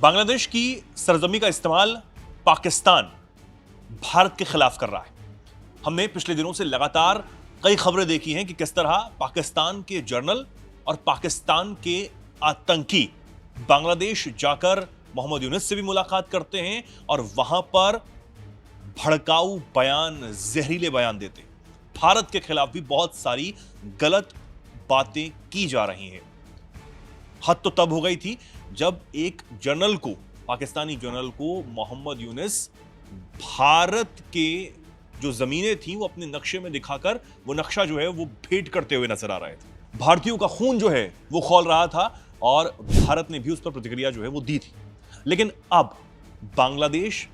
बांग्लादेश की सरजमी का इस्तेमाल पाकिस्तान भारत के खिलाफ कर रहा है। हमने पिछले दिनों से लगातार कई खबरें देखी हैं कि किस तरह पाकिस्तान के जर्नल और पाकिस्तान के आतंकी बांग्लादेश जाकर मोहम्मद यूनुस से भी मुलाकात करते हैं और वहां पर भड़काऊ बयान, जहरीले बयान देते हैं। भारत के खिलाफ भी बहुत सारी गलत बातें की जा रही हैं। हद तो तब हो गई थी जब एक जर्नल को, पाकिस्तानी जर्नल को मोहम्मद यूनुस भारत के जो जमीनें थी वो अपने नक्शे में दिखाकर वो नक्शा जो है वो भेंट करते हुए नजर आ रहे थे। भारतीयों का खून जो है वो खौल रहा था और भारत ने भी उस पर प्रतिक्रिया जो है वो दी थी। लेकिन अब बांग्लादेश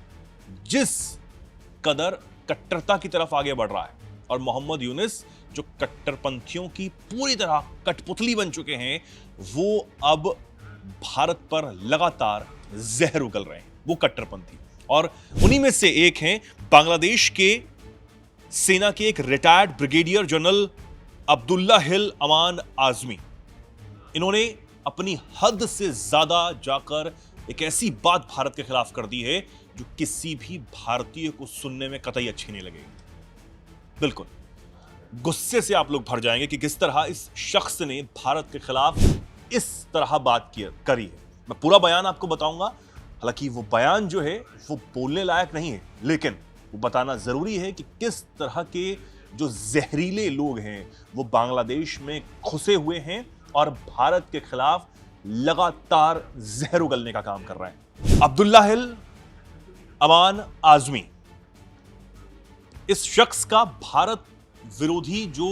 जिस कदर कट्टरता की तरफ आगे बढ़ रहा है और मोहम्मद यूनुस जो कट्टरपंथियों की पूरी तरह कठपुतली बन चुके हैं, वो अब भारत पर लगातार जहर उगल रहे हैं, वो कट्टरपंथी। और उन्हीं में से एक हैं बांग्लादेश के सेना के एक रिटायर्ड ब्रिगेडियर जनरल अब्दुल्ला हिल अमान आजमी। इन्होंने अपनी हद से ज्यादा जाकर एक ऐसी बात भारत के खिलाफ कर दी है जो किसी भी भारतीय को सुनने में कतई अच्छी नहीं लगेगी। बिल्कुल गुस्से से आप लोग भर जाएंगे कि किस तरह इस शख्स ने भारत के खिलाफ इस तरह बात करी है। मैं पूरा बयान आपको बताऊंगा। हालांकि वो बयान जो है वो बोलने लायक नहीं है, लेकिन वो बताना जरूरी है कि किस तरह के जो जहरीले लोग हैं वो बांग्लादेश में घुसे हुए हैं और भारत के खिलाफ लगातार जहर उगलने का काम कर रहे हैं। अब्दुल्ला हिल अमान आजमी, इस शख्स का भारत विरोधी जो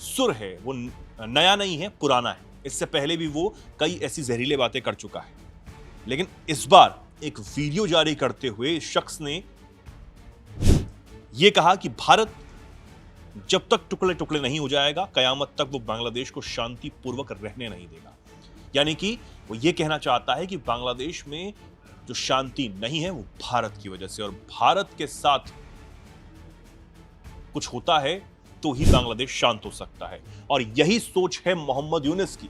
सुर है वो नया नहीं है, पुराना है। इससे पहले भी वो कई ऐसी जहरीले बातें कर चुका है। लेकिन इस बार एक वीडियो जारी करते हुए इस शख्स ने यह कहा कि भारत जब तक टुकड़े टुकड़े नहीं हो जाएगा, कयामत तक वो बांग्लादेश को शांतिपूर्वक रहने नहीं देगा। यानी कि वो ये कहना चाहता है कि बांग्लादेश में जो शांति नहीं है वो भारत की वजह से, और भारत के साथ कुछ होता है तो ही बांग्लादेश शांत हो सकता है। और यही सोच है मोहम्मद यूनुस की।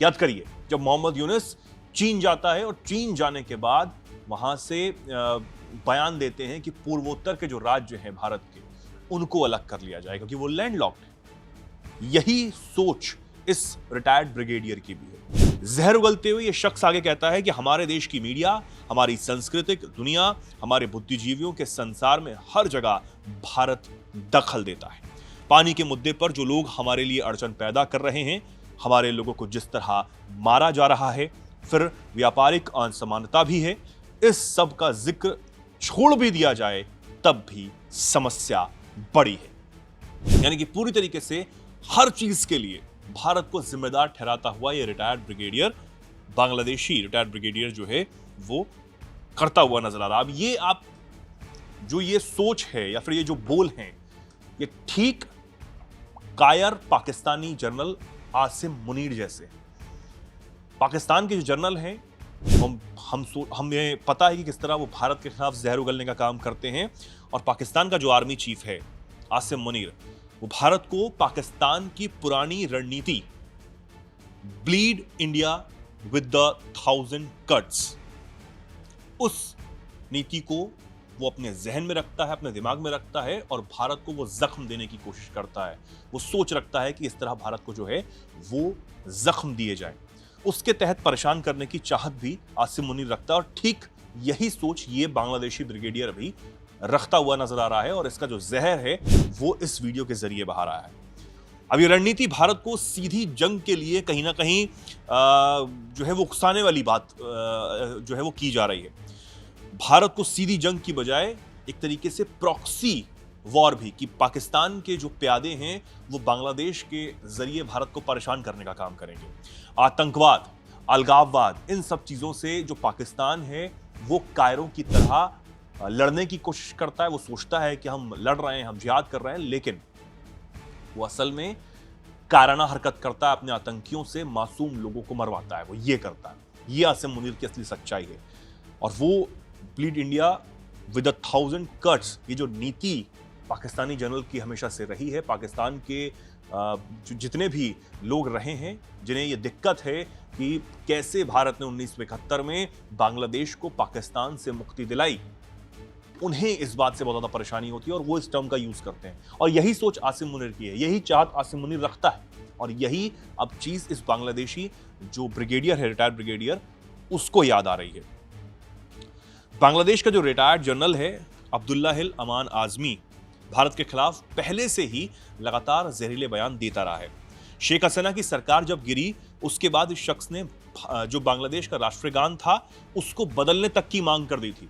याद करिए, जब मोहम्मद यूनुस चीन जाता है और चीन जाने के बाद वहां से बयान देते हैं कि पूर्वोत्तर के जो राज्य हैं भारत के, उनको अलग कर लिया जाए क्योंकि वो लैंडलॉक्ड है। यही सोच इस रिटायर्ड ब्रिगेडियर की भी है। जहर उगलते हुए ये शख्स आगे कहता है कि हमारे देश की मीडिया, हमारी सांस्कृतिक दुनिया, हमारे बुद्धिजीवियों के संसार में हर जगह भारत दखल देता है। पानी के मुद्दे पर जो लोग हमारे लिए अड़चन पैदा कर रहे हैं, हमारे लोगों को जिस तरह मारा जा रहा है, फिर व्यापारिक असमानता भी है, इस सब का जिक्र छोड़ भी दिया जाए तब भी समस्या बड़ी है। यानी कि पूरी तरीके से हर चीज के लिए भारत को जिम्मेदार ठहराता हुआ ये retired brigadier, Bangladeshi retired brigadier जो है वो करता हुआ नजर आ रहा। अब ये आप जो ये सोच है या फिर ये जो बोल हैं, ये ठीक कायर पाकिस्तानी जनरल आसिम मुनीर जैसे। पाकिस्तान के जो जनरल हैं हमें पता है कि किस तरह वो भारत के खिलाफ जहर उगलने का काम करते हैं, और पाकिस्तान का जो आर्मी चीफ है आसिम मुनीर, वो भारत को पाकिस्तान की पुरानी रणनीति bleed India with the 1000 cuts, उस नीति को वो अपने जहन में रखता है, अपने दिमाग में रखता है और भारत को वो जख्म देने की कोशिश करता है। वो सोच रखता है कि इस तरह भारत को जो है वो जख्म दिए जाए। उसके तहत परेशान करने की चाहत भी आसिम मुनीर रखता है, और ठीक यही सोच ये बांग्लादेशी ब्रिगेडियर भी रखता हुआ नजर आ रहा है, और इसका जो जहर है वो इस वीडियो के जरिए बहा रहा है। अब ये रणनीति भारत को सीधी जंग के लिए कहीं ना कहीं जो है वो उकसाने वाली बात जो है वो की जा रही है। भारत को सीधी जंग की बजाय एक तरीके से प्रॉक्सी वॉर भी, कि पाकिस्तान के जो प्यादे हैं वो बांग्लादेश के जरिए भारत को परेशान करने का काम करेंगे। आतंकवाद, अलगाववाद, इन सब चीजों से जो पाकिस्तान है वो कायरों की तरह लड़ने की कोशिश करता है। वो सोचता है कि हम लड़ रहे हैं, हम जिहाद कर रहे हैं, लेकिन वो असल में कायराना हरकत करता है, अपने आतंकियों से मासूम लोगों को मरवाता है। वो ये करता है। ये आसिम मुनीर की असली सच्चाई है। और वो ब्लीड इंडिया विद 1000 कट्स, ये जो नीति पाकिस्तानी जनरल की हमेशा से रही है, पाकिस्तान के जितने भी लोग रहे हैं जिन्हें ये दिक्कत है कि कैसे भारत ने 1971 में बांग्लादेश को पाकिस्तान से मुक्ति दिलाई, उन्हें इस बात से बहुत ज्यादा परेशानी होती है और वो इस टर्म का यूज करते हैं। और यही सोच आसिम मुनीर की है, यही चाहत आसिम मुनीर रखता है, और यही अब चीज इस बांग्लादेशी जो ब्रिगेडियर है, रिटायर्ड ब्रिगेडियर, उसको याद आ रही है। बांग्लादेश का जो रिटायर्ड जनरल है अब्दुल्ला हिल अमान आजमी, भारत के खिलाफ पहले से ही लगातार जहरीले बयान देता रहा है। शेख हसीना की सरकार जब गिरी उसके बाद इस शख्स ने जो बांग्लादेश का राष्ट्रगान था उसको बदलने तक की मांग कर दी थी।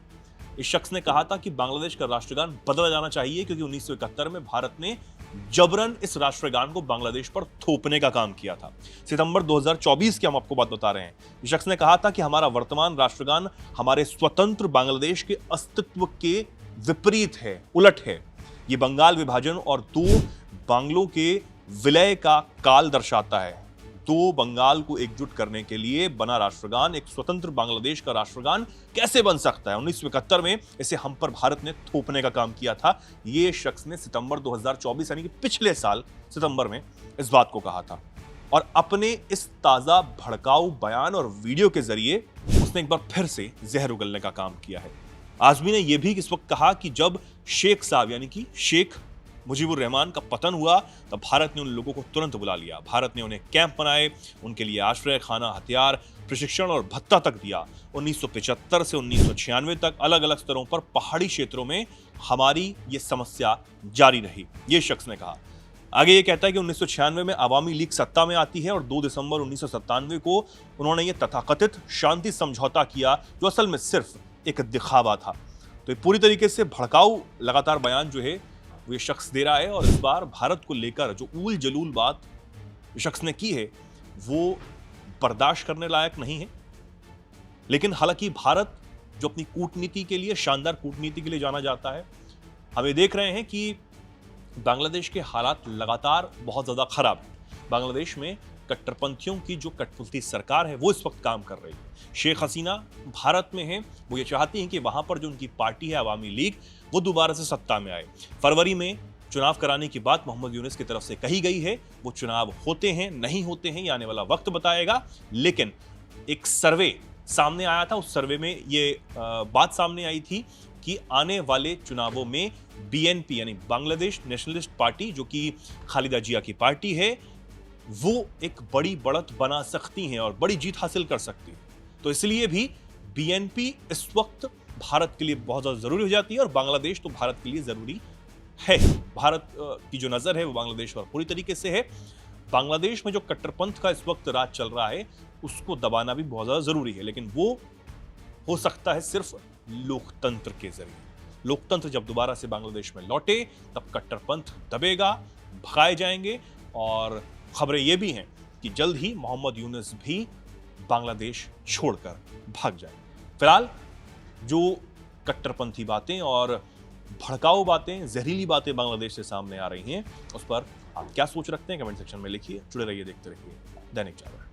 इस शख्स ने कहा था कि बांग्लादेश का राष्ट्रगान बदला जाना चाहिए क्योंकि 1971 में भारत ने जबरन इस राष्ट्रगान को बांग्लादेश पर थोपने का काम किया था। सितंबर 2024 की हम आपको बात बता रहे हैं। इस शख्स ने कहा था कि हमारा वर्तमान राष्ट्रगान हमारे स्वतंत्र बांग्लादेश के अस्तित्व के विपरीत है, उलट है। ये बंगाल विभाजन और दो बांग्लों के विलय का काल दर्शाता है। दो बंगाल को एकजुट करने के लिए बना राष्ट्रगान एक स्वतंत्र बांग्लादेश का राष्ट्रगान कैसे बन सकता है? 1971 में इसे हम पर भारत ने थोपने का काम किया था। ये शख्स ने सितंबर 2024 यानी कि पिछले साल सितंबर में इस बात को कहा था, और अपने इस ताजा भड़काऊ बयान और वीडियो के जरिए उसने एक बार फिर से जहर उगलने का काम किया है। आजमी ने यह भी इस वक्त कहा कि जब शेख साहब यानी कि शेख मुजीबुर रहमान का पतन हुआ तब भारत ने उन लोगों को तुरंत बुला लिया। भारत ने उन्हें कैंप बनाए, उनके लिए आश्रय, खाना, हथियार, प्रशिक्षण और भत्ता तक दिया। 1975 से 1996 तक अलग अलग स्तरों पर पहाड़ी क्षेत्रों में हमारी ये समस्या जारी रही, ये शख्स ने कहा। आगे ये कहता है कि 1996 में अवामी लीग सत्ता में आती है और 2 दिसंबर 1997 को उन्होंने ये तथाकथित शांति समझौता किया जो असल में सिर्फ एक दिखावा था। तो ये पूरी तरीके से भड़काऊ लगातार बयान जो है वो ये शख्स दे रहा है, और इस बार भारत को लेकर जो ऊल जलूल बात शख्स ने की है वो बर्दाश्त करने लायक नहीं है। लेकिन हालांकि भारत जो अपनी कूटनीति के लिए, शानदार कूटनीति के लिए जाना जाता है, हम ये देख रहे हैं कि बांग्लादेश के हालात लगातार बहुत ज्यादा खराब है। बांग्लादेश में कट्टरपंथियों की जो कठपुतली सरकार है वो इस वक्त काम कर रही है। शेख हसीना भारत में है, वो ये चाहती हैं कि वहां पर जो उनकी पार्टी है अवामी लीग वो दोबारा से सत्ता में आए। फरवरी में चुनाव कराने की बात मोहम्मद यूनुस की तरफ से कही गई है। वो चुनाव होते हैं नहीं होते हैं ये आने वाला वक्त बताएगा, लेकिन एक सर्वे सामने आया था, उस सर्वे में ये बात सामने आई थी कि आने वाले चुनावों में बीएनपी यानी बांग्लादेश नेशनलिस्ट पार्टी जो कि खालिदा जिया की पार्टी है वो एक बड़ी बढ़त बना सकती हैं और बड़ी जीत हासिल कर सकती है। तो इसलिए भी बीएनपी इस वक्त भारत के लिए बहुत ज्यादा जरूरी हो जाती है, और बांग्लादेश तो भारत के लिए जरूरी है। भारत की जो नजर है वो बांग्लादेश पर पूरी तरीके से है। बांग्लादेश में जो कट्टरपंथ का इस वक्त राज चल रहा है उसको दबाना भी बहुत ज्यादा जरूरी है, लेकिन वो हो सकता है सिर्फ लोकतंत्र के जरिए। लोकतंत्र जब दोबारा से बांग्लादेश में लौटे तब कट्टरपंथ दबेगा, भगाए जाएंगे, और खबरें ये भी हैं कि जल्द ही मोहम्मद यूनुस भी बांग्लादेश छोड़कर भाग जाए। फिलहाल जो कट्टरपंथी बातें और भड़काऊ बातें, जहरीली बातें बांग्लादेश से सामने आ रही हैं, उस पर आप क्या सोच रखते हैं कमेंट सेक्शन में लिखिए। जुड़े रहिए, देखते रहिए दैनिक जागरण।